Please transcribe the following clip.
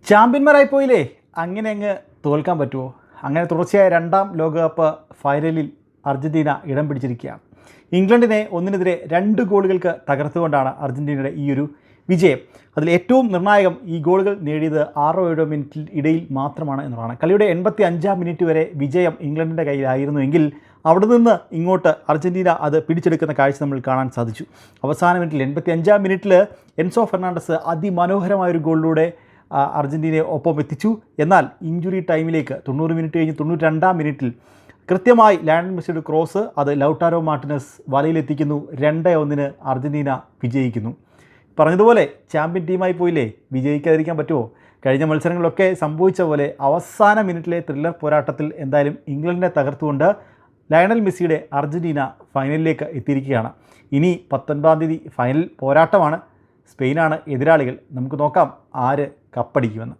ചാമ്പ്യന്മാരായി പോയില്ലേ, അങ്ങനെ അങ്ങ് തോൽക്കാൻ പറ്റുമോ? അങ്ങനെ തുടർച്ചയായ രണ്ടാം ലോകകപ്പ് ഫൈനലിൽ അർജൻറ്റീന ഇടം പിടിച്ചിരിക്കുകയാണ്. ഇംഗ്ലണ്ടിനെ 1-നെതിരെ 2 ഗോളുകൾക്ക് തകർത്തുകൊണ്ടാണ് അർജൻറ്റീനയുടെ ഈ ഒരു വിജയം. അതിൽ ഏറ്റവും നിർണായകം ഈ ഗോളുകൾ നേടിയത് 6-7 മിനിറ്റിൽ ഇടയിൽ മാത്രമാണ് എന്നുള്ളതാണ്. കളിയുടെ 85-ാം മിനിറ്റ് വരെ വിജയം ഇംഗ്ലണ്ടിൻ്റെ കയ്യിലായിരുന്നുവെങ്കിൽ അവിടെ നിന്ന് ഇങ്ങോട്ട് അർജൻറ്റീന അത് പിടിച്ചെടുക്കുന്ന കാഴ്ച നമ്മൾ കാണാൻ സാധിച്ചു. അവസാന മിനിറ്റിൽ 85-ാം മിനിറ്റിൽ എൻസോ ഫെർണാണ്ടസ് അതിമനോഹരമായൊരു ഗോളിലൂടെ അർജൻറ്റീനയെ ഒപ്പം എത്തിച്ചു. എന്നാൽ ഇഞ്ചുറി ടൈമിലേക്ക് 90 മിനിറ്റ് കഴിഞ്ഞ് 92-ാം മിനിറ്റിൽ കൃത്യമായി ലയണൽ മെസ്സിയുടെ ക്രോസ് അത് ലൗട്ടാരോ മാർട്ടിനസ് വലയിലെത്തിക്കുന്നു. 2-1 അർജൻറ്റീന വിജയിക്കുന്നു. പറഞ്ഞതുപോലെ ചാമ്പ്യൻ ടീമായി പോയില്ലേ, വിജയിക്കാതിരിക്കാൻ പറ്റുമോ? കഴിഞ്ഞ മത്സരങ്ങളിലൊക്കെ സംഭവിച്ച പോലെ അവസാന മിനിറ്റിലെ ത്രില്ലർ പോരാട്ടത്തിൽ എന്തായാലും ഇംഗ്ലണ്ടിനെ തകർത്തുകൊണ്ട് ലയണൽ മെസ്സിയുടെ അർജൻറ്റീന ഫൈനലിലേക്ക് എത്തിയിരിക്കുകയാണ്. ഇനി 19-ാം തീയതി ഫൈനൽ പോരാട്ടമാണ്. സ്പെയിനാണ് എതിരാളികൾ. നമുക്ക് നോക്കാം ആര് കപ്പടിക്കുമെന്ന്.